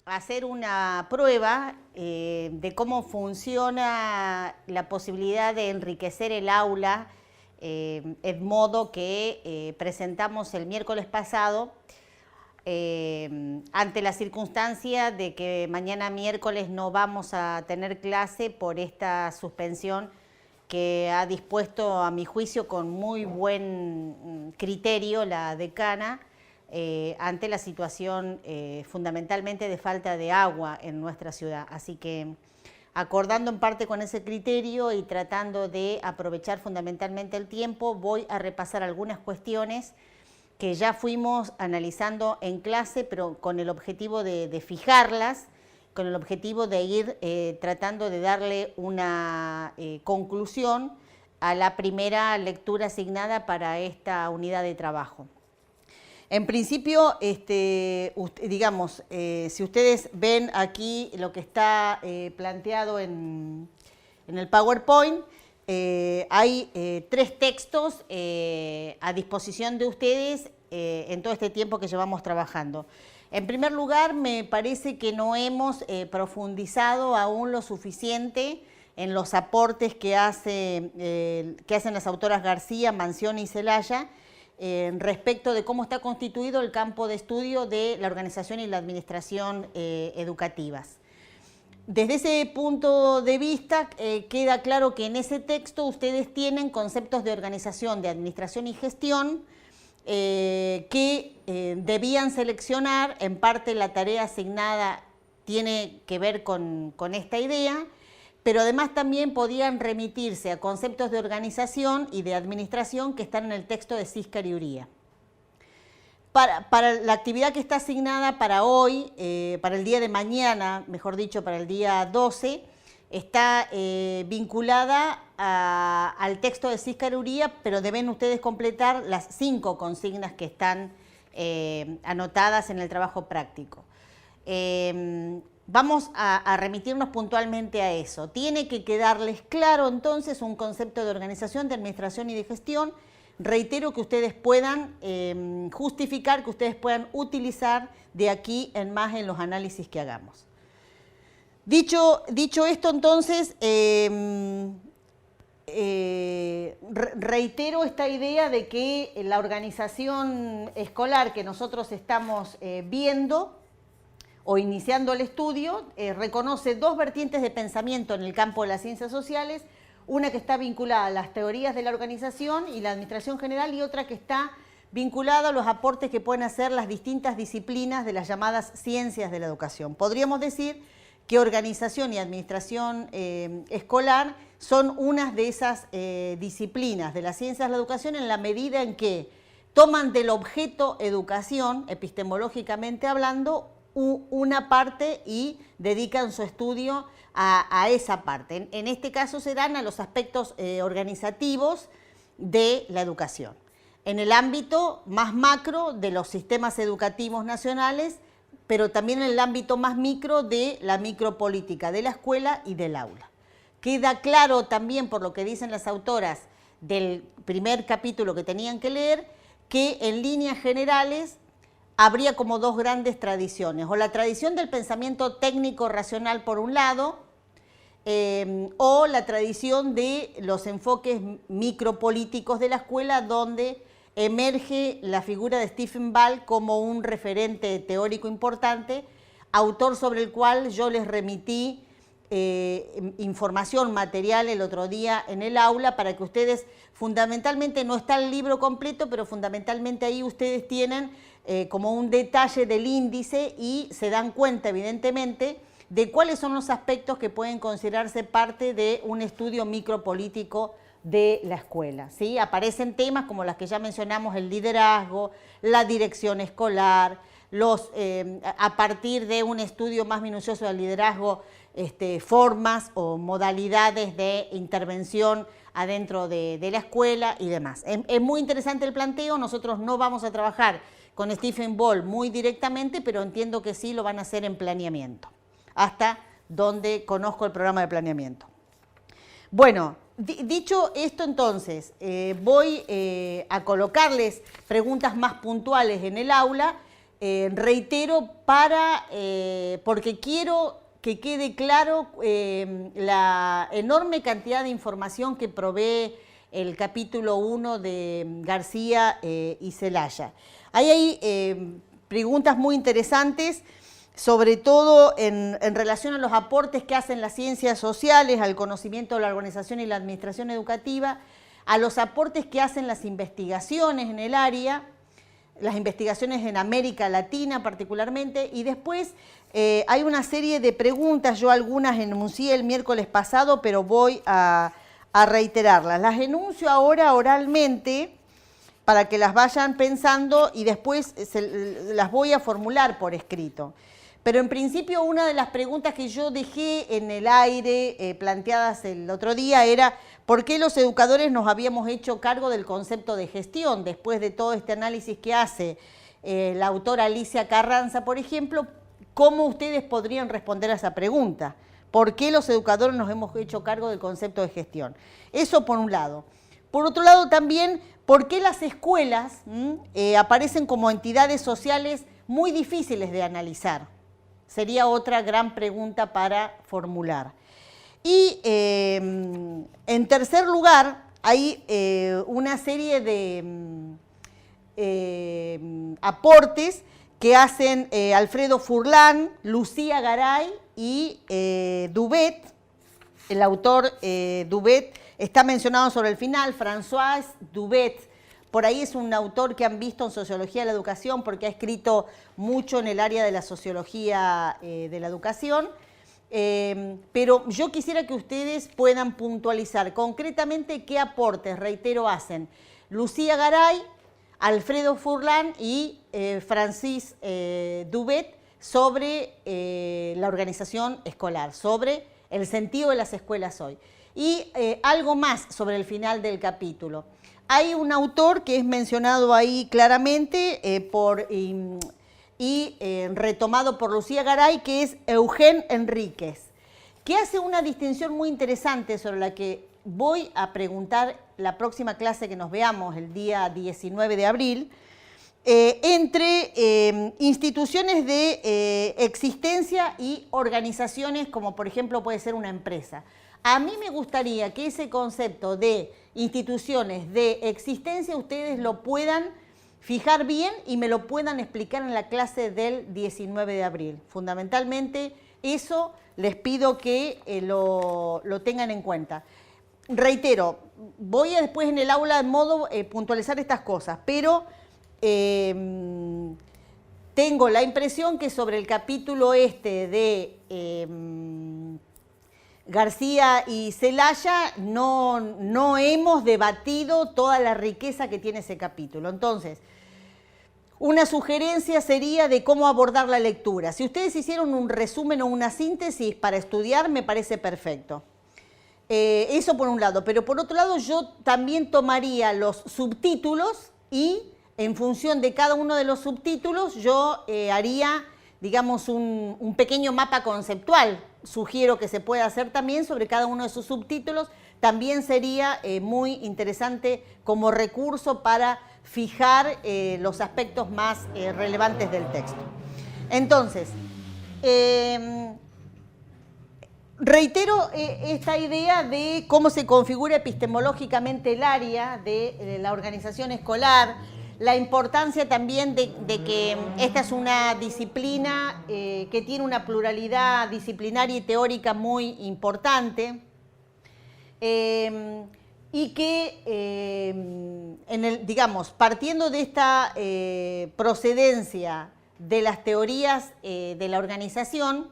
hacer una prueba de cómo funciona la posibilidad de enriquecer el aula, en modo que presentamos el miércoles pasado, ante la circunstancia de que mañana miércoles no vamos a tener clase por esta suspensión que ha dispuesto, a mi juicio, con muy buen criterio la decana, ante la situación fundamentalmente de falta de agua en nuestra ciudad. Así que, acordando en parte con ese criterio y tratando de aprovechar fundamentalmente el tiempo, voy a repasar algunas cuestiones que ya fuimos analizando en clase, pero con el objetivo de fijarlas, con el objetivo de ir tratando de darle una conclusión a la primera lectura asignada para esta unidad de trabajo. En principio, digamos, si ustedes ven aquí lo que está planteado en el PowerPoint, hay 3 textos a disposición de ustedes en todo este tiempo que llevamos trabajando. En primer lugar, me parece que no hemos profundizado aún lo suficiente en los aportes que hacen las autoras García, Mansioni y Zelaya, respecto de cómo está constituido el campo de estudio de la organización y la administración educativas. Desde ese punto de vista, queda claro que en ese texto ustedes tienen conceptos de organización, de administración y gestión que debían seleccionar. En parte la tarea asignada tiene que ver con esta idea, pero además también podían remitirse a conceptos de organización y de administración que están en el texto de Siscar y Uría. Para la actividad que está asignada para hoy, para el día de mañana, mejor dicho, para el día 12, está vinculada al texto de Siscar y Uría, pero deben ustedes completar las 5 consignas que están anotadas en el trabajo práctico. Vamos a remitirnos puntualmente a eso. Tiene que quedarles claro entonces un concepto de organización, de administración y de gestión. Reitero que ustedes puedan justificar, que ustedes puedan utilizar de aquí en más en los análisis que hagamos. Dicho esto, entonces, reitero esta idea de que la organización escolar que nosotros estamos viendo o iniciando el estudio, reconoce 2 vertientes de pensamiento en el campo de las ciencias sociales, una que está vinculada a las teorías de la organización y la administración general y otra que está vinculada a los aportes que pueden hacer las distintas disciplinas de las llamadas ciencias de la educación. Podríamos decir que organización y administración escolar son unas de esas disciplinas de las ciencias de la educación en la medida en que toman del objeto educación, epistemológicamente hablando, una parte y dedican su estudio a esa parte. En este caso se dan a los aspectos organizativos de la educación. En el ámbito más macro de los sistemas educativos nacionales, pero también en el ámbito más micro de la micropolítica de la escuela y del aula. Queda claro también por lo que dicen las autoras del primer capítulo que tenían que leer, que en líneas generales habría como 2 grandes tradiciones, o la tradición del pensamiento técnico-racional por un lado, o la tradición de los enfoques micropolíticos de la escuela, donde emerge la figura de Stephen Ball como un referente teórico importante, autor sobre el cual yo les remití información, material el otro día en el aula, para que ustedes, fundamentalmente, no está el libro completo, pero fundamentalmente ahí ustedes tienen como un detalle del índice y se dan cuenta, evidentemente, de cuáles son los aspectos que pueden considerarse parte de un estudio micropolítico de la escuela, ¿sí? Aparecen temas como las que ya mencionamos, el liderazgo, la dirección escolar, a partir de un estudio más minucioso del liderazgo, formas o modalidades de intervención adentro de la escuela y demás. Es muy interesante el planteo. Nosotros no vamos a trabajar con Stephen Ball muy directamente, pero entiendo que sí lo van a hacer en planeamiento, hasta donde conozco el programa de planeamiento. Bueno, dicho esto, entonces, voy a colocarles preguntas más puntuales en el aula reitero, porque quiero que quede claro la enorme cantidad de información que provee el capítulo 1 de García y Zelaya. Ahí hay preguntas muy interesantes, sobre todo en relación a los aportes que hacen las ciencias sociales, al conocimiento de la organización y la administración educativa, a los aportes que hacen las investigaciones en el área, las investigaciones en América Latina particularmente, y después hay una serie de preguntas, yo algunas enuncié el miércoles pasado, pero voy a reiterarlas. Las enuncio ahora oralmente para que las vayan pensando y después las voy a formular por escrito. Pero en principio una de las preguntas que yo dejé en el aire planteadas el otro día era ¿por qué los educadores nos habíamos hecho cargo del concepto de gestión? Después de todo este análisis que hace la autora Alicia Carranza, por ejemplo, ¿cómo ustedes podrían responder a esa pregunta? ¿Por qué los educadores nos hemos hecho cargo del concepto de gestión? Eso por un lado. Por otro lado también, ¿por qué las escuelas aparecen como entidades sociales muy difíciles de analizar? Sería otra gran pregunta para formular. Y en tercer lugar, hay una serie de aportes que hacen Alfredo Furlan, Lucía Garay y Dubet. El autor Dubet está mencionado sobre el final, François Dubet. Por ahí es un autor que han visto en Sociología de la Educación porque ha escrito mucho en el área de la sociología de la educación. Pero yo quisiera que ustedes puedan puntualizar concretamente qué aportes, reitero, hacen Lucía Garay, Alfredo Furlan y Francis Dubet sobre la organización escolar, sobre el sentido de las escuelas hoy. Y algo más sobre el final del capítulo. Hay un autor que es mencionado ahí claramente retomado por Lucía Garay, que es Eugene Enríquez, que hace una distinción muy interesante sobre la que voy a preguntar la próxima clase que nos veamos el día 19 de abril, entre instituciones de existencia y organizaciones como por ejemplo puede ser una empresa. A mí me gustaría que ese concepto de instituciones de existencia ustedes lo puedan fijar bien y me lo puedan explicar en la clase del 19 de abril. Fundamentalmente eso les pido que lo tengan en cuenta. Reitero, voy a después en el aula de modo puntualizar estas cosas, pero tengo la impresión que sobre el capítulo de García y Zelaya no hemos debatido toda la riqueza que tiene ese capítulo. Entonces, una sugerencia sería de cómo abordar la lectura. Si ustedes hicieron un resumen o una síntesis para estudiar, me parece perfecto. Eso por un lado, pero por otro lado yo también tomaría los subtítulos y en función de cada uno de los subtítulos yo haría, digamos, un pequeño mapa conceptual. Sugiero que se pueda hacer también sobre cada uno de sus subtítulos. También sería muy interesante como recurso para fijar los aspectos más relevantes del texto. Entonces, reitero esta idea de cómo se configura epistemológicamente el área de la organización escolar, la importancia también de que esta es una disciplina que tiene una pluralidad disciplinaria y teórica muy importante y que, digamos, partiendo de esta procedencia de las teorías de la organización,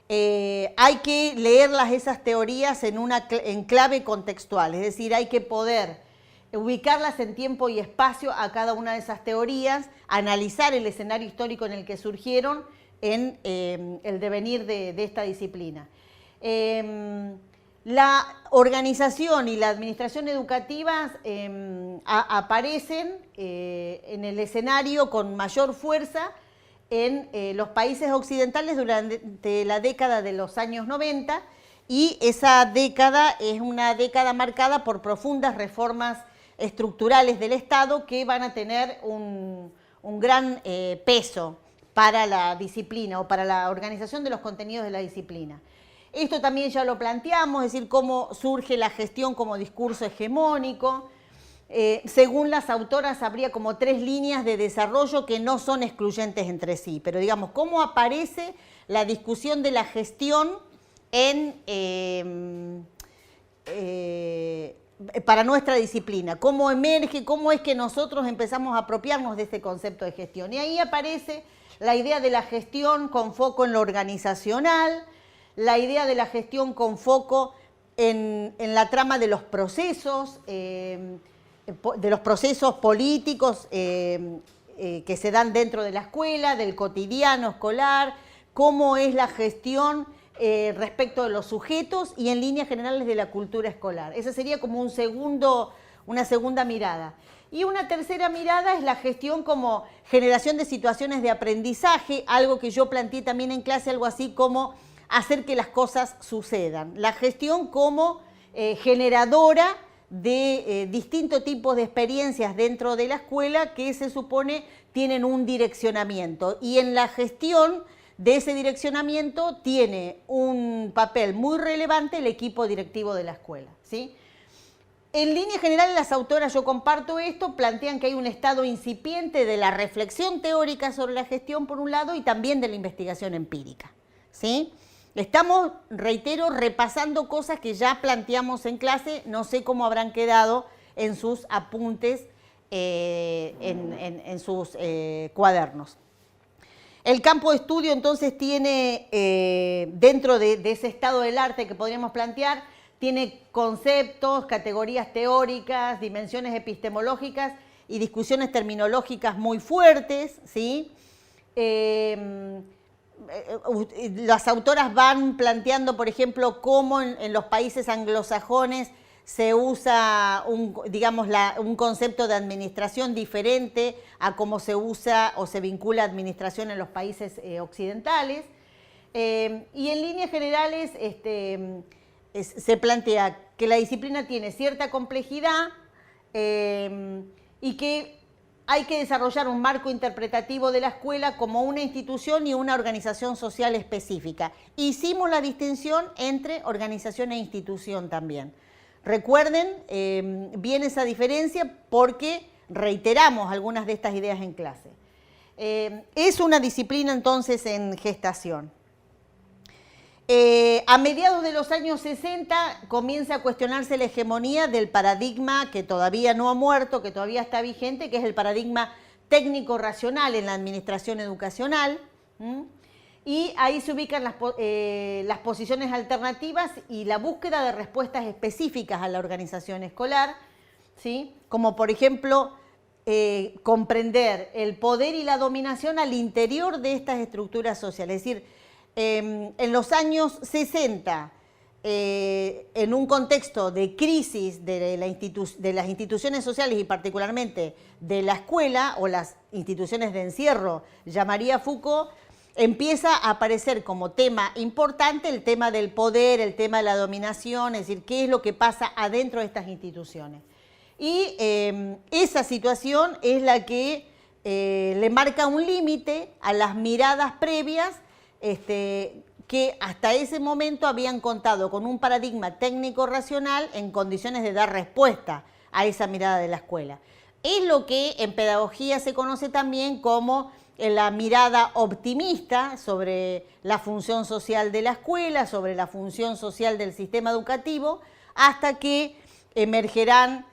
hay que leerlas esas teorías en clave contextual, es decir, hay que poder ubicarlas en tiempo y espacio a cada una de esas teorías, analizar el escenario histórico en el que surgieron en el devenir de esta disciplina. La organización y la administración educativa aparecen en el escenario con mayor fuerza en los países occidentales durante la década de los años 90 y esa década es una década marcada por profundas reformas estructurales del Estado que van a tener un un gran peso para la disciplina o para la organización de los contenidos de la disciplina. Esto también ya lo planteamos, es decir, cómo surge la gestión como discurso hegemónico. Según las autoras, habría como 3 líneas de desarrollo que no son excluyentes entre sí, pero digamos, cómo aparece la discusión de la gestión para nuestra disciplina, cómo emerge, cómo es que nosotros empezamos a apropiarnos de este concepto de gestión. Y ahí aparece la idea de la gestión con foco en lo organizacional, la idea de la gestión con foco en la trama de los procesos políticos que se dan dentro de la escuela, del cotidiano escolar, cómo es la gestión respecto de los sujetos y en líneas generales de la cultura escolar. Esa sería como una segunda mirada. Y una tercera mirada es la gestión como generación de situaciones de aprendizaje, algo que yo planteé también en clase, algo así como hacer que las cosas sucedan. La gestión como generadora de distintos tipos de experiencias dentro de la escuela que se supone tienen un direccionamiento. Y en la gestión de ese direccionamiento tiene un papel muy relevante el equipo directivo de la escuela, ¿sí? En líneas generales, las autoras, yo comparto esto, plantean que hay un estado incipiente de la reflexión teórica sobre la gestión, por un lado, y también de la investigación empírica, ¿sí? Estamos, reitero, repasando cosas que ya planteamos en clase, no sé cómo habrán quedado en sus apuntes, en sus cuadernos. El campo de estudio entonces tiene, dentro de ese estado del arte que podríamos plantear, tiene conceptos, categorías teóricas, dimensiones epistemológicas y discusiones terminológicas muy fuertes, ¿sí? Las autoras van planteando, por ejemplo, cómo en los países anglosajones se usa un concepto de administración diferente a cómo se usa o se vincula administración en los países occidentales. Y en líneas generales se plantea que la disciplina tiene cierta complejidad y que hay que desarrollar un marco interpretativo de la escuela como una institución y una organización social específica. Hicimos la distinción entre organización e institución también. Recuerden bien esa diferencia porque reiteramos algunas de estas ideas en clase. Es una disciplina entonces en gestación. A mediados de los años 60 comienza a cuestionarse la hegemonía del paradigma que todavía no ha muerto, que todavía está vigente, que es el paradigma técnico-racional en la administración educacional. Y ahí se ubican las posiciones alternativas y la búsqueda de respuestas específicas a la organización escolar, ¿sí? Como por ejemplo comprender el poder y la dominación al interior de estas estructuras sociales. Es decir, en los años 60, en un contexto de crisis de las instituciones sociales y particularmente de la escuela o las instituciones de encierro, llamaría Foucault, empieza a aparecer como tema importante el tema del poder, el tema de la dominación, es decir, qué es lo que pasa adentro de estas instituciones. Y esa situación es la que le marca un límite a las miradas previas que hasta ese momento habían contado con un paradigma técnico-racional en condiciones de dar respuesta a esa mirada de la escuela. Es lo que en pedagogía se conoce también como la mirada optimista sobre la función social de la escuela, sobre la función social del sistema educativo, hasta que emergerán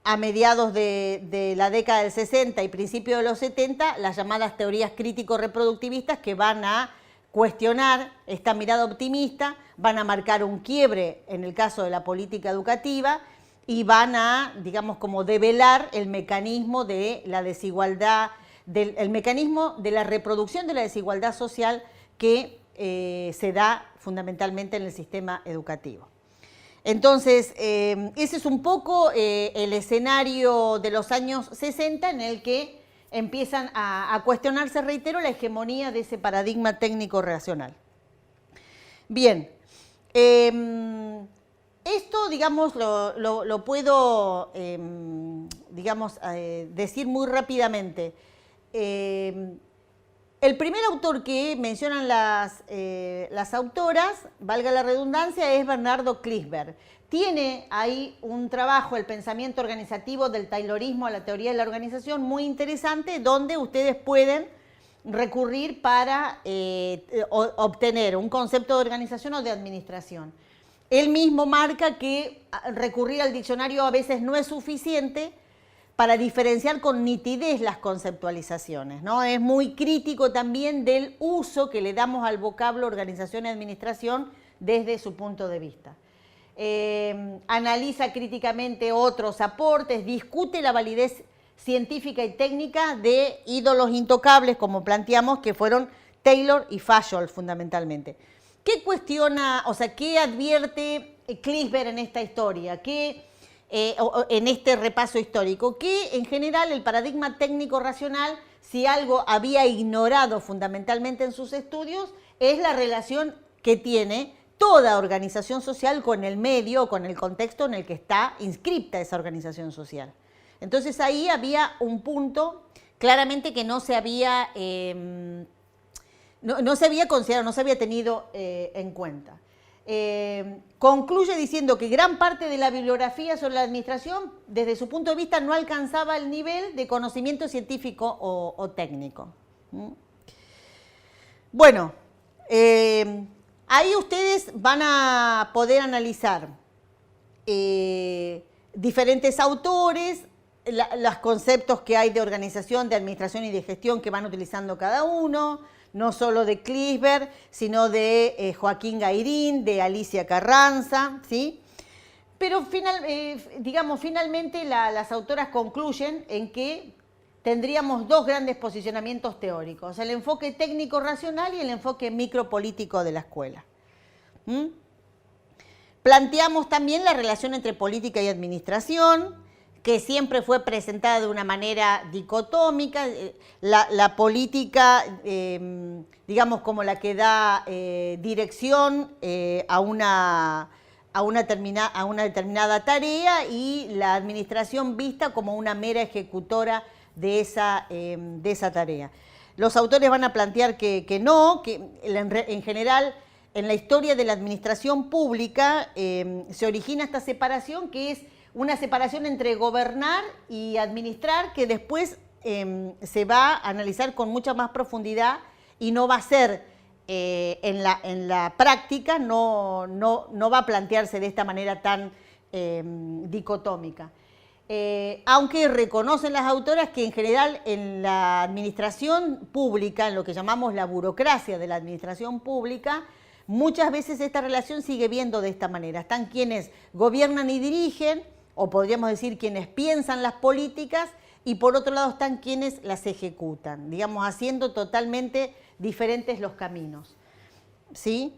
a mediados de la década del 60 y principios de los 70 las llamadas teorías crítico-reproductivistas que van a cuestionar esta mirada optimista, van a marcar un quiebre en el caso de la política educativa y van a, digamos, como develar el mecanismo de la desigualdad, el mecanismo de la reproducción de la desigualdad social que se da fundamentalmente en el sistema educativo. Entonces, ese es un poco el escenario de los años 60 en el que empiezan a cuestionarse, reitero, la hegemonía de ese paradigma técnico-racional. Bien, esto, digamos, lo puedo, digamos, decir muy rápidamente. el primer autor que mencionan las autoras, valga la redundancia, es Bernardo Kliesberg. Tiene ahí un trabajo, el pensamiento organizativo del Taylorismo a la teoría de la organización, muy interesante, donde ustedes pueden recurrir para obtener un concepto de organización o de administración. Él mismo marca que recurrir al diccionario a veces no es suficiente para diferenciar con nitidez las conceptualizaciones, ¿no? Es muy crítico también del uso que le damos al vocablo organización y administración desde su punto de vista. Analiza críticamente otros aportes, discute la validez científica y técnica de ídolos intocables, como planteamos, que fueron Taylor y Fayol fundamentalmente. ¿Qué cuestiona, o sea, qué advierte Kliesberg en esta historia? En este repaso histórico, que en general el paradigma técnico-racional, si algo había ignorado fundamentalmente en sus estudios, es la relación que tiene toda organización social con el medio o con el contexto en el que está inscripta esa organización social. Entonces ahí había un punto claramente que no se había, no se había considerado, no se había tenido en cuenta. Concluye diciendo que gran parte de la bibliografía sobre la administración, desde su punto de vista, no alcanzaba el nivel de conocimiento científico o técnico. Bueno, ahí ustedes van a poder analizar diferentes autores, los conceptos que hay de organización, de administración y de gestión que van utilizando cada uno, no solo de Kliesberg, sino de Joaquín Gairín, de Alicia Carranza, ¿sí? Pero finalmente las autoras concluyen en que tendríamos dos grandes posicionamientos teóricos, el enfoque técnico-racional y el enfoque micropolítico de la escuela. Planteamos también la relación entre política y administración, que siempre fue presentada de una manera dicotómica, la política, digamos, como la que da dirección a una determinada tarea, y la administración vista como una mera ejecutora de esa tarea. Los autores van a plantear que no, que en general en la historia de la administración pública se origina esta separación, que es una separación entre gobernar y administrar, que después se va a analizar con mucha más profundidad y no va a ser en la práctica, no va a plantearse de esta manera tan dicotómica. Aunque reconocen las autoras que en general en la administración pública, en lo que llamamos la burocracia de la administración pública, muchas veces esta relación sigue viendo de esta manera. Están quienes gobiernan y dirigen, o podríamos decir quienes piensan las políticas, y por otro lado están quienes las ejecutan, digamos, haciendo totalmente diferentes los caminos, ¿sí?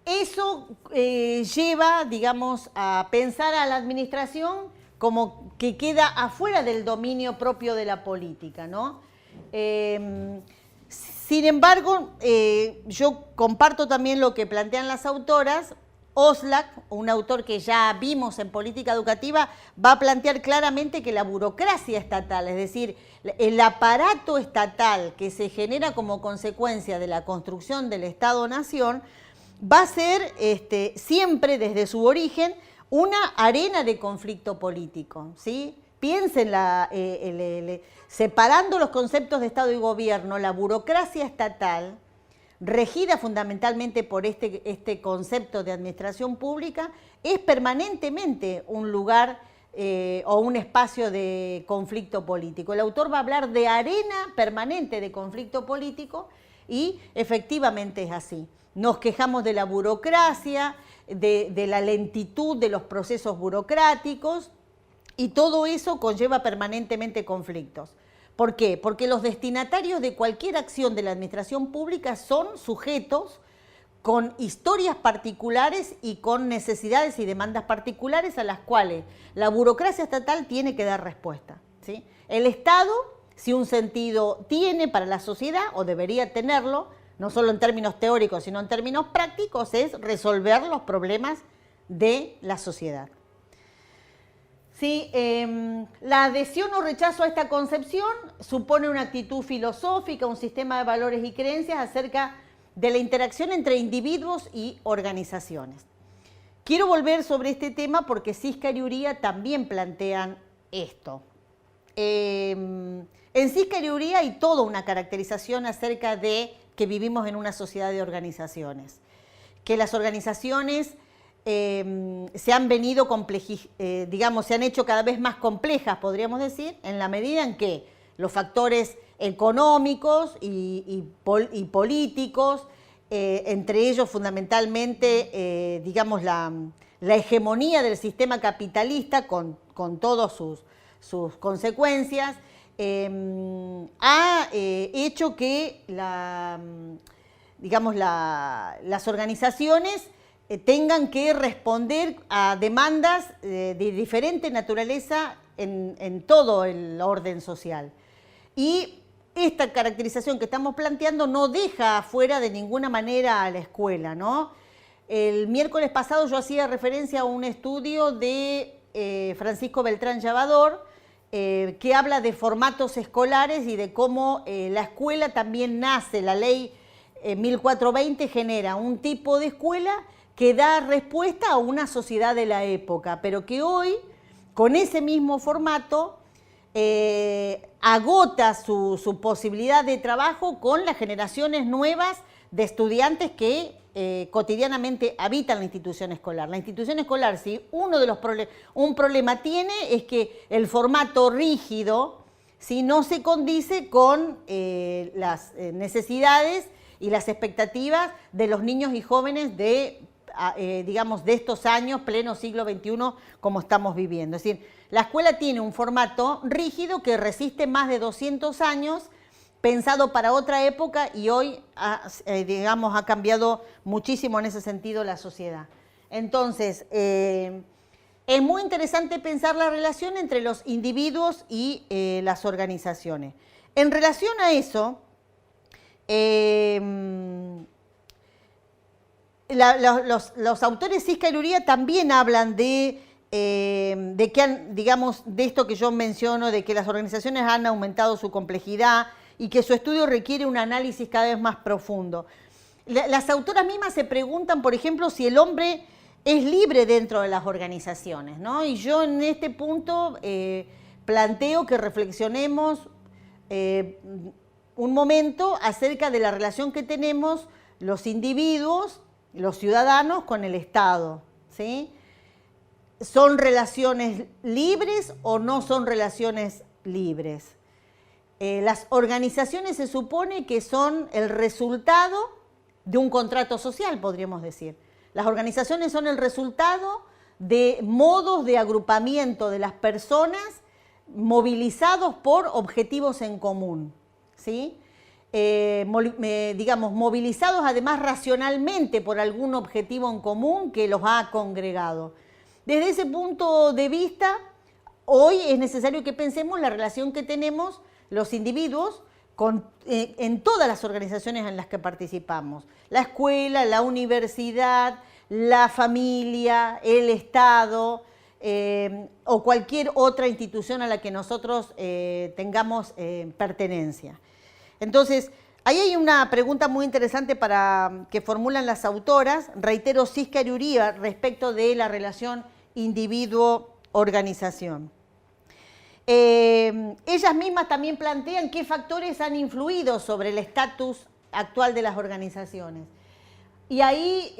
Eso lleva, digamos, a pensar a la administración como que queda afuera del dominio propio de la política, ¿no? Sin embargo, yo comparto también lo que plantean las autoras. Oslak, un autor que ya vimos en política educativa, va a plantear claramente que la burocracia estatal, es decir, el aparato estatal que se genera como consecuencia de la construcción del Estado-Nación, va a ser siempre desde su origen una arena de conflicto político, ¿sí? Piensen, separando los conceptos de Estado y gobierno, la burocracia estatal, regida fundamentalmente por este concepto de administración pública, es permanentemente un lugar o un espacio de conflicto político. El autor va a hablar de arena permanente de conflicto político y efectivamente es así. Nos quejamos de la burocracia, de la lentitud de los procesos burocráticos, y todo eso conlleva permanentemente conflictos. ¿Por qué? Porque los destinatarios de cualquier acción de la administración pública son sujetos con historias particulares y con necesidades y demandas particulares a las cuales la burocracia estatal tiene que dar respuesta, ¿sí? El Estado, si un sentido tiene para la sociedad, o debería tenerlo, no solo en términos teóricos, sino en términos prácticos, es resolver los problemas de la sociedad. Sí, la adhesión o rechazo a esta concepción supone una actitud filosófica, un sistema de valores y creencias acerca de la interacción entre individuos y organizaciones. Quiero volver sobre este tema porque Siscar y Uría también plantean esto. En Siscar y Uría hay toda una caracterización acerca de que vivimos en una sociedad de organizaciones, que las organizaciones se han venido se han hecho cada vez más complejas, podríamos decir, en la medida en que los factores económicos y políticos, entre ellos fundamentalmente, la hegemonía del sistema capitalista con todas sus consecuencias, ha hecho que las organizaciones tengan que responder a demandas de diferente naturaleza en todo el orden social. Y esta caracterización que estamos planteando no deja afuera de ninguna manera a la escuela, ¿no? El miércoles pasado yo hacía referencia a un estudio de Francisco Beltrán Llavador, que habla de formatos escolares y de cómo la escuela también nace, la ley 1420 genera un tipo de escuela que da respuesta a una sociedad de la época, pero que hoy, con ese mismo formato, agota su posibilidad de trabajo con las generaciones nuevas de estudiantes que cotidianamente habitan la institución escolar. La institución escolar, si un problema tiene, es que el formato rígido, si no se condice con las necesidades y las expectativas de los niños y jóvenes de estos años, pleno siglo XXI, como estamos viviendo. Es decir, la escuela tiene un formato rígido que resiste más de 200 años, pensado para otra época, y hoy, ha cambiado muchísimo en ese sentido la sociedad. Entonces, es muy interesante pensar la relación entre los individuos y las organizaciones. En relación a eso, los autores Siscar y Uría también hablan de esto que yo menciono, de que las organizaciones han aumentado su complejidad y que su estudio requiere un análisis cada vez más profundo. Las autoras mismas se preguntan, por ejemplo, si el hombre es libre dentro de las organizaciones, ¿no? Y yo en este punto planteo que reflexionemos un momento acerca de la relación que tenemos los individuos, los ciudadanos, con el Estado, ¿sí? ¿Son relaciones libres o no son relaciones libres? Las organizaciones se supone que son el resultado de un contrato social, podríamos decir. Las organizaciones son el resultado de modos de agrupamiento de las personas movilizados por objetivos en común, ¿sí? Movilizados además racionalmente por algún objetivo en común que los ha congregado. Desde ese punto de vista, hoy es necesario que pensemos la relación que tenemos los individuos en todas las organizaciones en las que participamos. La escuela, la universidad, la familia, el Estado o cualquier otra institución a la que nosotros tengamos pertenencia. Entonces, ahí hay una pregunta muy interesante que formulan las autoras, reitero, Siscar y Uría, respecto de la relación individuo-organización. Ellas mismas también plantean qué factores han influido sobre el estatus actual de las organizaciones. Y ahí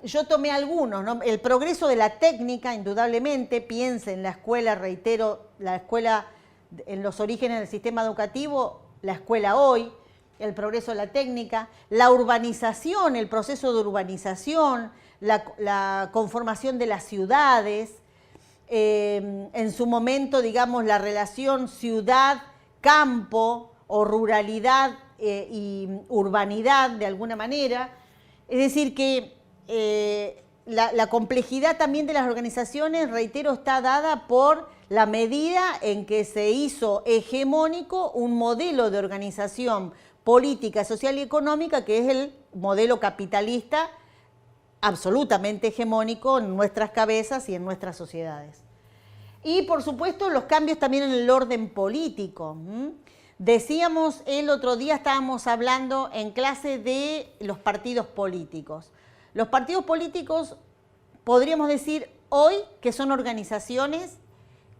yo tomé algunos, ¿no? El progreso de la técnica, indudablemente, piensa en la escuela, reitero, la escuela en los orígenes del sistema educativo, la escuela hoy, el progreso de la técnica, la urbanización, el proceso de urbanización, la conformación de las ciudades, en su momento, digamos, la relación ciudad-campo o ruralidad y urbanidad de alguna manera. Es decir, que la complejidad también de las organizaciones, reitero, está dada por la medida en que se hizo hegemónico un modelo de organización política, social y económica que es el modelo capitalista absolutamente hegemónico en nuestras cabezas y en nuestras sociedades. Y por supuesto los cambios también en el orden político. Decíamos el otro día, estábamos hablando en clase de los partidos políticos. Los partidos políticos podríamos decir hoy que son organizaciones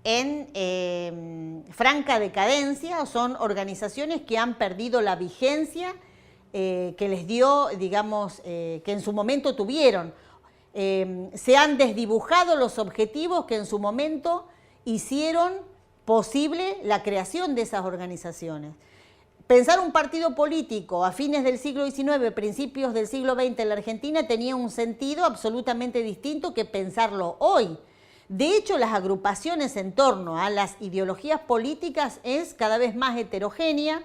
en franca decadencia, o son organizaciones que han perdido la vigencia que les dio, digamos, que en su momento tuvieron. Se han desdibujado los objetivos que en su momento hicieron posible la creación de esas organizaciones. Pensar un partido político a fines del siglo XIX, principios del siglo XX en la Argentina tenía un sentido absolutamente distinto que pensarlo hoy. De hecho, las agrupaciones en torno a las ideologías políticas es cada vez más heterogénea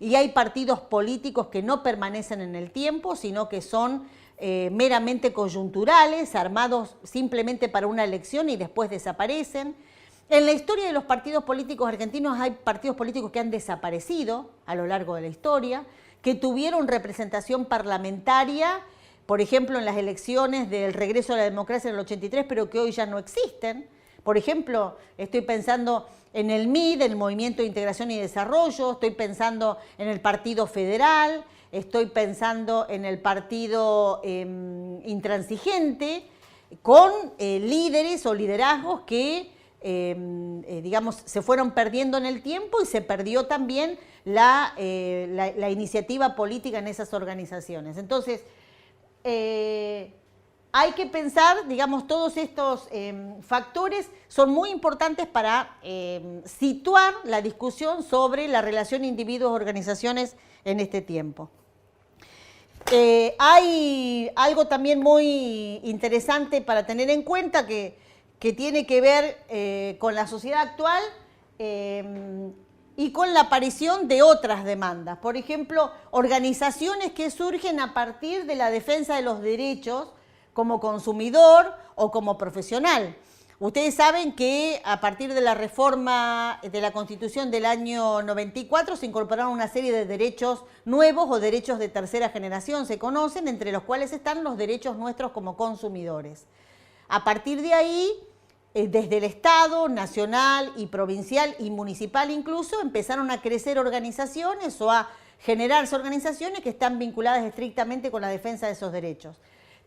y hay partidos políticos que no permanecen en el tiempo, sino que son meramente coyunturales, armados simplemente para una elección y después desaparecen. En la historia de los partidos políticos argentinos hay partidos políticos que han desaparecido a lo largo de la historia, que tuvieron representación parlamentaria, por ejemplo, en las elecciones del regreso a la democracia en el 83, pero que hoy ya no existen. Por ejemplo, estoy pensando en el MID, el Movimiento de Integración y Desarrollo, estoy pensando en el Partido Federal, estoy pensando en el Partido Intransigente, con líderes o liderazgos que digamos, se fueron perdiendo en el tiempo y se perdió también la iniciativa política en esas organizaciones. Entonces, hay que pensar, digamos, todos estos factores son muy importantes para situar la discusión sobre la relación individuos-organizaciones en este tiempo. Hay algo también muy interesante para tener en cuenta que tiene que ver con la sociedad actual y con la aparición de otras demandas. Por ejemplo, organizaciones que surgen a partir de la defensa de los derechos como consumidor o como profesional. Ustedes saben que a partir de la reforma de la Constitución del año 94 se incorporaron una serie de derechos nuevos o derechos de tercera generación, se conocen, entre los cuales están los derechos nuestros como consumidores. A partir de ahí, desde el Estado, nacional y provincial y municipal incluso, empezaron a crecer organizaciones o a generarse organizaciones que están vinculadas estrictamente con la defensa de esos derechos.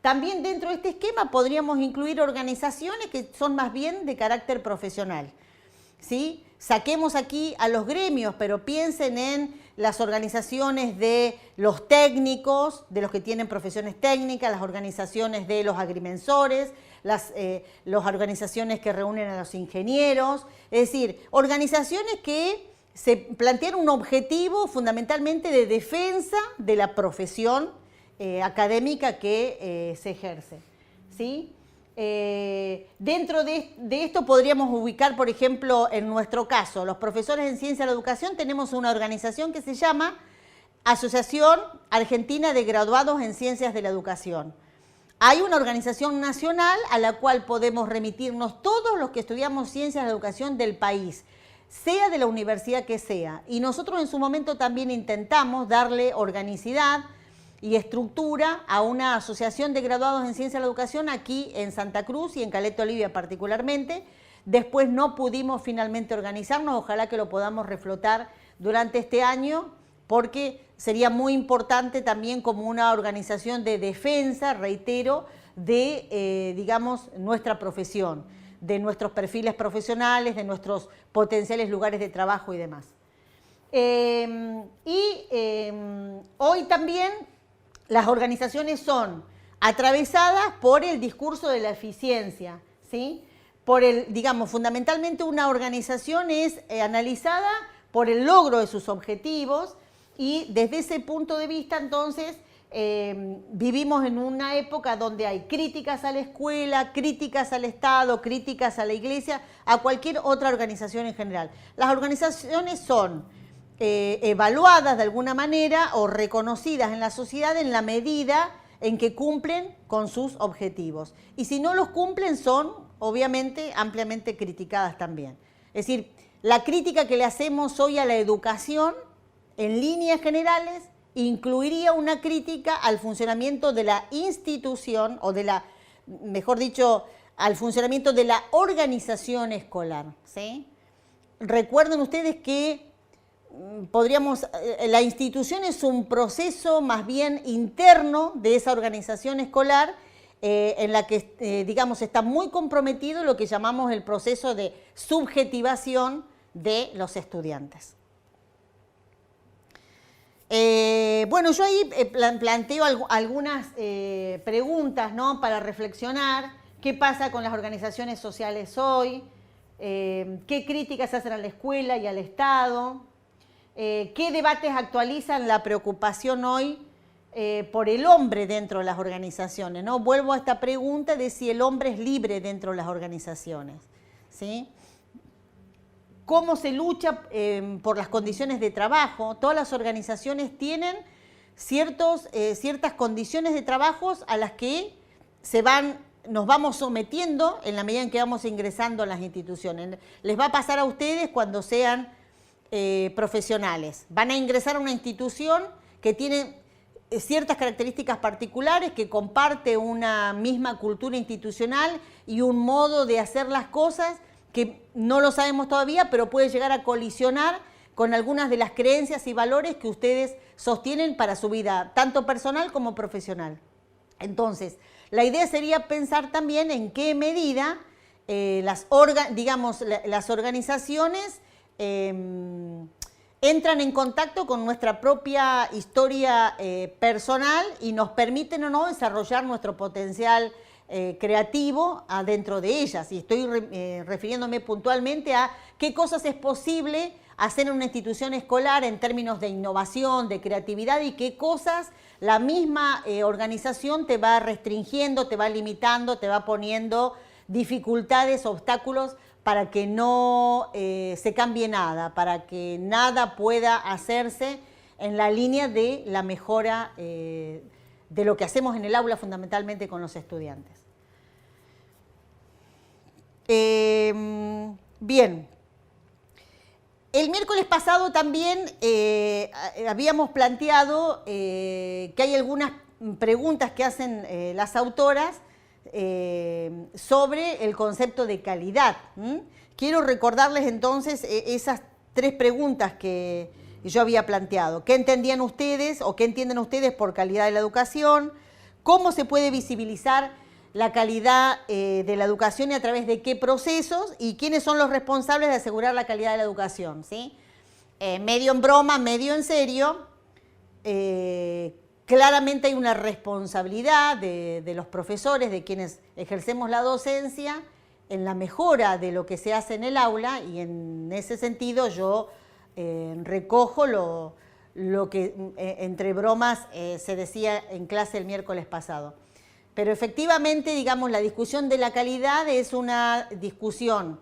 También dentro de este esquema podríamos incluir organizaciones que son más bien de carácter profesional, ¿sí? Saquemos aquí a los gremios, pero piensen en las organizaciones de los técnicos, de los que tienen profesiones técnicas, las organizaciones de los agrimensores, las organizaciones que reúnen a los ingenieros, es decir, organizaciones que se plantean un objetivo fundamentalmente de defensa de la profesión académica que se ejerce, ¿sí? Dentro de esto podríamos ubicar, por ejemplo, en nuestro caso, los profesores en Ciencia de la Educación tenemos una organización que se llama Asociación Argentina de Graduados en Ciencias de la Educación. Hay una organización nacional a la cual podemos remitirnos todos los que estudiamos Ciencias de la Educación del país, sea de la universidad que sea. Y nosotros en su momento también intentamos darle organicidad y estructura a una asociación de graduados en Ciencia de la Educación aquí en Santa Cruz y en Caleta Olivia particularmente. Después no pudimos finalmente organizarnos, ojalá que lo podamos reflotar durante este año, porque sería muy importante también como una organización de defensa, reitero, de, digamos, nuestra profesión, de nuestros perfiles profesionales, de nuestros potenciales lugares de trabajo y demás. Hoy también las organizaciones son atravesadas por el discurso de la eficiencia, ¿sí? Por el, digamos, fundamentalmente una organización es analizada por el logro de sus objetivos y desde ese punto de vista, entonces, vivimos en una época donde hay críticas a la escuela, críticas al Estado, críticas a la Iglesia, a cualquier otra organización en general. Las organizaciones son evaluadas de alguna manera o reconocidas en la sociedad en la medida en que cumplen con sus objetivos. Y si no los cumplen, son obviamente ampliamente criticadas también. Es decir, la crítica que le hacemos hoy a la educación, en líneas generales, incluiría una crítica al funcionamiento de la institución o de la, mejor dicho, al funcionamiento de la organización escolar, ¿sí? Recuerden ustedes que la institución es un proceso más bien interno de esa organización escolar en la que, digamos, está muy comprometido lo que llamamos el proceso de subjetivación de los estudiantes. Bueno, yo ahí planteo algunas preguntas, ¿no?, para reflexionar. ¿Qué pasa con las organizaciones sociales hoy? ¿Qué críticas hacen a la escuela y al Estado? ¿Qué debates actualizan la preocupación hoy por el hombre dentro de las organizaciones, ¿no? Vuelvo a esta pregunta de si el hombre es libre dentro de las organizaciones, ¿sí? ¿Cómo se lucha por las condiciones de trabajo? Todas las organizaciones tienen ciertas condiciones de trabajo a las que nos vamos sometiendo en la medida en que vamos ingresando a las instituciones. Les va a pasar a ustedes cuando sean profesionales. Van a ingresar a una institución que tiene ciertas características particulares, que comparte una misma cultura institucional y un modo de hacer las cosas que no lo sabemos todavía, pero puede llegar a colisionar con algunas de las creencias y valores que ustedes sostienen para su vida, tanto personal como profesional. Entonces, la idea sería pensar también en qué medida las organizaciones entran en contacto con nuestra propia historia personal y nos permiten o no desarrollar nuestro potencial creativo adentro de ellas. Y estoy refiriéndome puntualmente a qué cosas es posible hacer en una institución escolar en términos de innovación, de creatividad, y qué cosas la misma organización te va restringiendo, te va limitando, te va poniendo dificultades, obstáculos para que no se cambie nada, para que nada pueda hacerse en la línea de la mejora de lo que hacemos en el aula, fundamentalmente con los estudiantes. Bien. El miércoles pasado también habíamos planteado que hay algunas preguntas que hacen las autoras sobre el concepto de calidad. Quiero recordarles entonces esas 3 preguntas que yo había planteado. ¿Qué entendían ustedes o qué entienden ustedes por calidad de la educación? ¿Cómo se puede visibilizar la calidad de la educación y a través de qué procesos? ¿Y quiénes son los responsables de asegurar la calidad de la educación? ¿Sí? Medio en broma, medio en serio. Claramente hay una responsabilidad de los profesores, de quienes ejercemos la docencia, en la mejora de lo que se hace en el aula, y en ese sentido yo recojo lo que entre bromas se decía en clase el miércoles pasado. Pero efectivamente, digamos, la discusión de la calidad es una discusión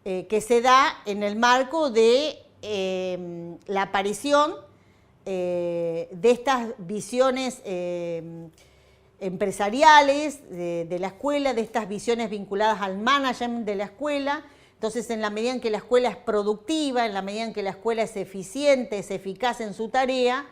que se da en el marco de la aparición de estas visiones empresariales de la escuela, de estas visiones vinculadas al management de la escuela. Entonces, en la medida en que la escuela es productiva, en la medida en que la escuela es eficiente, es eficaz en su tarea,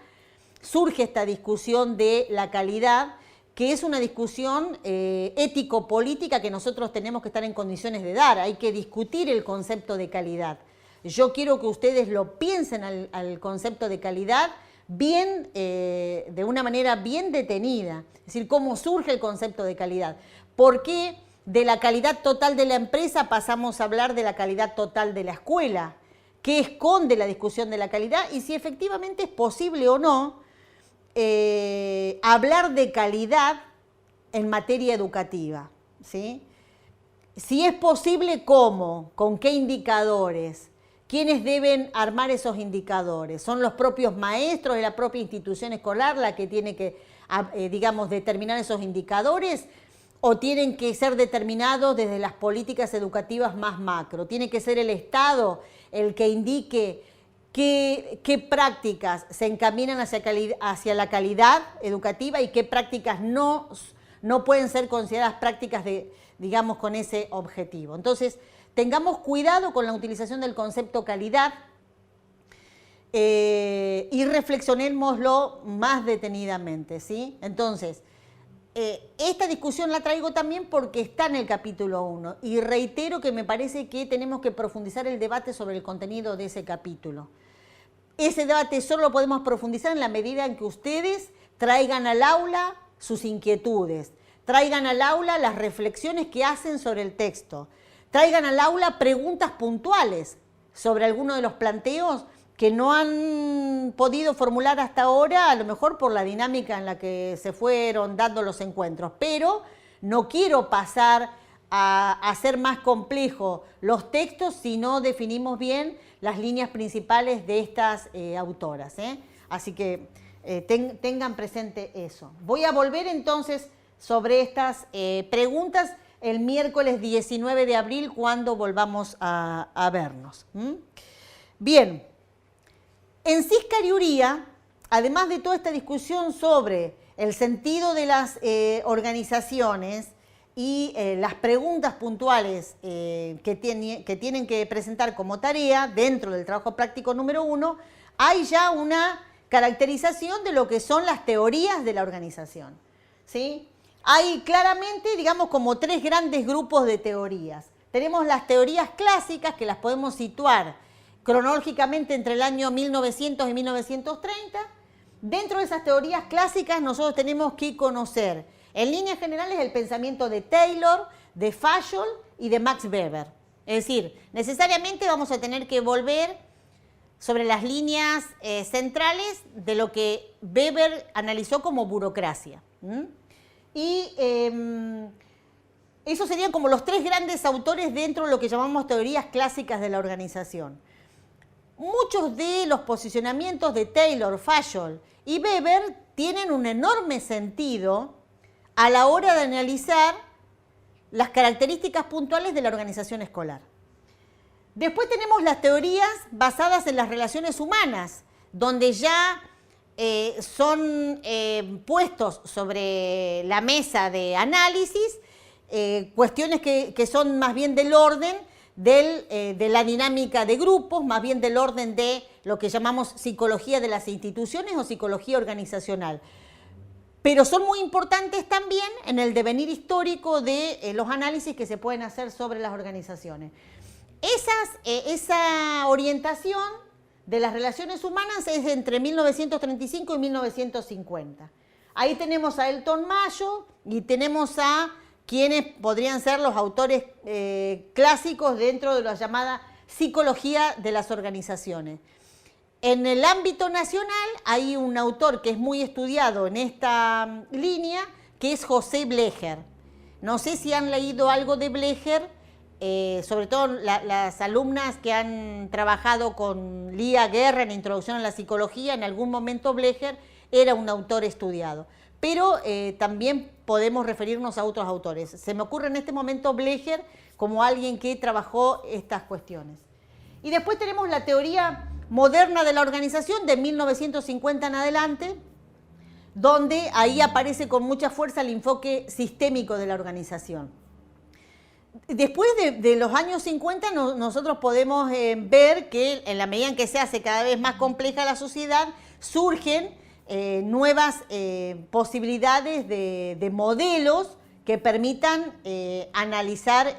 surge esta discusión de la calidad, que es una discusión ético-política que nosotros tenemos que estar en condiciones de dar. Hay que discutir el concepto de calidad. Yo quiero que ustedes lo piensen al concepto de calidad bien, de una manera bien detenida. Es decir, cómo surge el concepto de calidad. ¿Por qué de la calidad total de la empresa pasamos a hablar de la calidad total de la escuela? ¿Qué esconde la discusión de la calidad? Y si efectivamente es posible o no hablar de calidad en materia educativa, ¿sí? Si es posible, ¿cómo? ¿Con qué indicadores? ¿Quiénes deben armar esos indicadores? ¿Son los propios maestros de la propia institución escolar la que tiene que, digamos, determinar esos indicadores? ¿O tienen que ser determinados desde las políticas educativas más macro? ¿Tiene que ser el Estado el que indique qué prácticas se encaminan hacia la calidad educativa y qué prácticas no pueden ser consideradas prácticas digamos, con ese objetivo? Entonces, tengamos cuidado con la utilización del concepto calidad y reflexionémoslo más detenidamente, ¿sí? Entonces, esta discusión la traigo también porque está en el capítulo 1 y reitero que me parece que tenemos que profundizar el debate sobre el contenido de ese capítulo. Ese debate solo lo podemos profundizar en la medida en que ustedes traigan al aula sus inquietudes, traigan al aula las reflexiones que hacen sobre el texto, traigan al aula preguntas puntuales sobre alguno de los planteos que no han podido formular hasta ahora, a lo mejor por la dinámica en la que se fueron dando los encuentros. Pero no quiero pasar a hacer más complejo los textos si no definimos bien las líneas principales de estas autoras. Así que tengan presente eso. Voy a volver entonces sobre estas preguntas el miércoles 19 de abril cuando volvamos a vernos. Bien, en Ciscariuría, además de toda esta discusión sobre el sentido de las organizaciones y las preguntas puntuales que tienen que presentar como tarea dentro del trabajo práctico número 1, hay ya una caracterización de lo que son las teorías de la organización, ¿sí? Hay claramente, digamos, como 3 grandes grupos de teorías. Tenemos las teorías clásicas, que las podemos situar cronológicamente entre el año 1900 y 1930. Dentro de esas teorías clásicas nosotros tenemos que conocer, en líneas generales, el pensamiento de Taylor, de Fayol y de Max Weber. Es decir, necesariamente vamos a tener que volver sobre las líneas centrales de lo que Weber analizó como burocracia. Y esos serían como los 3 grandes autores dentro de lo que llamamos teorías clásicas de la organización. Muchos de los posicionamientos de Taylor, Fayol y Weber tienen un enorme sentido a la hora de analizar las características puntuales de la organización escolar. Después tenemos las teorías basadas en las relaciones humanas, donde ya son puestos sobre la mesa de análisis cuestiones que son más bien del orden de la dinámica de grupos, más bien del orden de lo que llamamos psicología de las instituciones o psicología organizacional. Pero son muy importantes también en el devenir histórico de los análisis que se pueden hacer sobre las organizaciones. Esa orientación de las relaciones humanas es entre 1935 y 1950. Ahí tenemos a Elton Mayo y tenemos a quienes podrían ser los autores clásicos dentro de la llamada psicología de las organizaciones. En el ámbito nacional hay un autor que es muy estudiado en esta línea, que es José Blecher. No sé si han leído algo de Blecher, sobre todo las alumnas que han trabajado con Lía Guerra en Introducción a la Psicología, en algún momento Blecher era un autor estudiado. Pero también podemos referirnos a otros autores. Se me ocurre en este momento Blecher como alguien que trabajó estas cuestiones. Y después tenemos la teoría moderna de la organización de 1950 en adelante, donde ahí aparece con mucha fuerza el enfoque sistémico de la organización. Después de los años 50 nosotros podemos ver que en la medida en que se hace cada vez más compleja la sociedad, surgen nuevas posibilidades de modelos que permitan analizar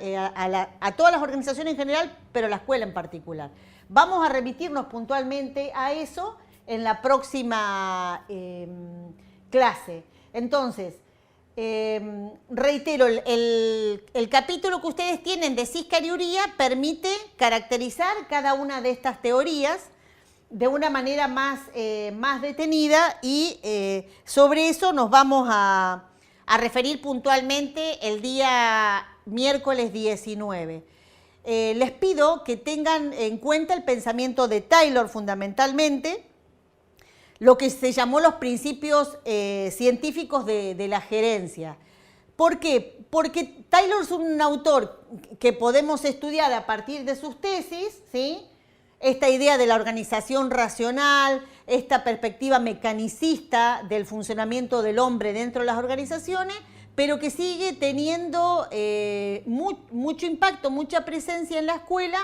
a todas las organizaciones en general, pero a la escuela en particular. Vamos a remitirnos puntualmente a eso en la próxima clase. Entonces, reitero, el capítulo que ustedes tienen de Ciscariuría permite caracterizar cada una de estas teorías de una manera más detenida y sobre eso nos vamos a referir puntualmente el día miércoles 19. Les pido que tengan en cuenta el pensamiento de Taylor fundamentalmente, lo que se llamó los principios científicos de la gerencia. ¿Por qué? Porque Taylor es un autor que podemos estudiar a partir de sus tesis, ¿sí? Esta idea de la organización racional, esta perspectiva mecanicista del funcionamiento del hombre dentro de las organizaciones, pero que sigue teniendo mucho impacto, mucha presencia en la escuela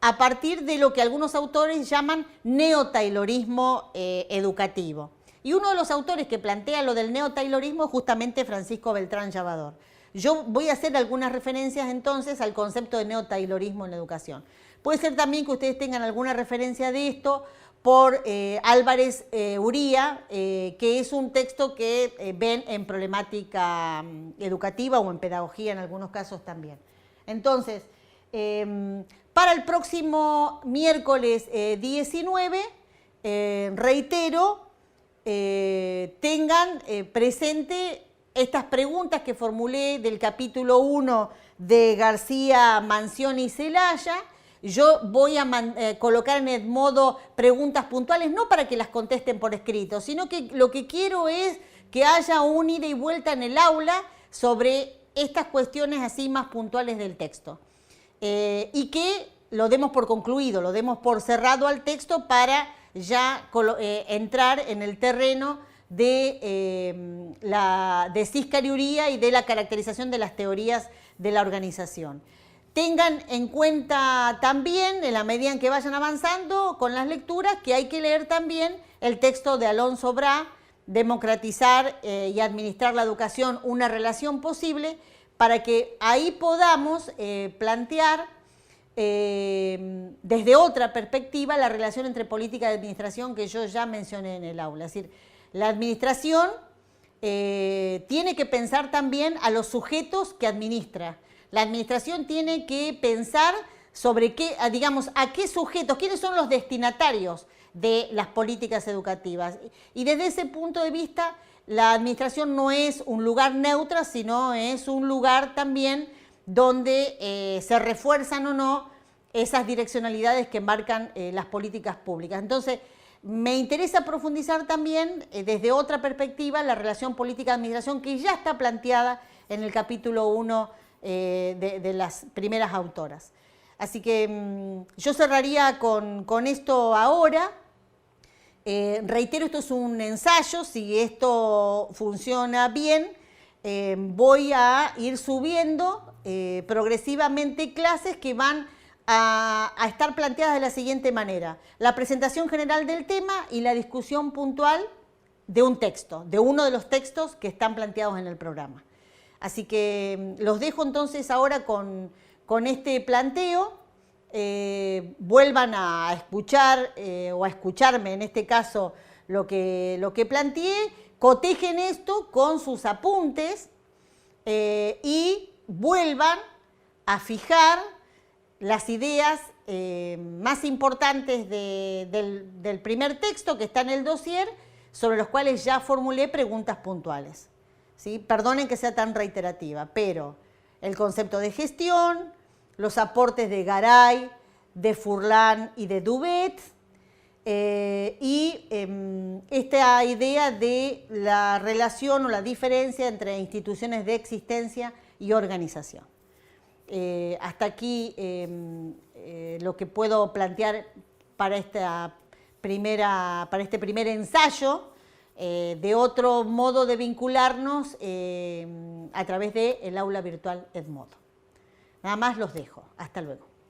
a partir de lo que algunos autores llaman neo-taylorismo educativo. Y uno de los autores que plantea lo del neo-taylorismo es justamente Francisco Beltrán Llavador. Yo voy a hacer algunas referencias entonces al concepto de neo-taylorismo en la educación. Puede ser también que ustedes tengan alguna referencia de esto por Álvarez Uría, que es un texto que ven en problemática educativa o en pedagogía en algunos casos también. Entonces, para el próximo miércoles 19, reitero, tengan presente estas preguntas que formulé del capítulo 1 de García, Manzioni y Celaya. Yo voy a colocar en el modo preguntas puntuales, no para que las contesten por escrito, sino que lo que quiero es que haya un ida y vuelta en el aula sobre estas cuestiones así más puntuales del texto. Y que lo demos por concluido, lo demos por cerrado al texto para ya entrar en el terreno de Ciscar y Uría y de la caracterización de las teorías de la organización. Tengan en cuenta también, en la medida en que vayan avanzando con las lecturas, que hay que leer también el texto de Alonso Bra, Democratizar y administrar la educación, una relación posible, para que ahí podamos plantear desde otra perspectiva la relación entre política y administración que yo ya mencioné en el aula. Es decir, la administración tiene que pensar también a los sujetos que administra. La administración tiene que pensar sobre qué, digamos, a qué sujetos, quiénes son los destinatarios de las políticas educativas. Y desde ese punto de vista, la administración no es un lugar neutro, sino es un lugar también donde se refuerzan o no esas direccionalidades que marcan las políticas públicas. Entonces, me interesa profundizar también desde otra perspectiva la relación política-administración que ya está planteada en el capítulo 1 de las primeras autoras. Así que yo cerraría con esto ahora. Reitero, esto es un ensayo, si esto funciona bien, voy a ir subiendo progresivamente clases que van a estar planteadas de la siguiente manera: la presentación general del tema y la discusión puntual de un texto, de uno de los textos que están planteados en el programa. Así que los dejo entonces ahora con este planteo. Vuelvan a escuchar o a escucharme en este caso lo que planteé, cotejen esto con sus apuntes y vuelvan a fijar las ideas más importantes del primer texto que está en el dossier, sobre los cuales ya formulé preguntas puntuales. ¿Sí? Perdonen que sea tan reiterativa, pero el concepto de gestión, los aportes de Garay, de Furlan y de Dubet, y esta idea de la relación o la diferencia entre instituciones de existencia y organización. Hasta aquí lo que puedo plantear para este primer ensayo de otro modo de vincularnos a través del aula virtual Edmodo. Nada más los dejo. Hasta luego.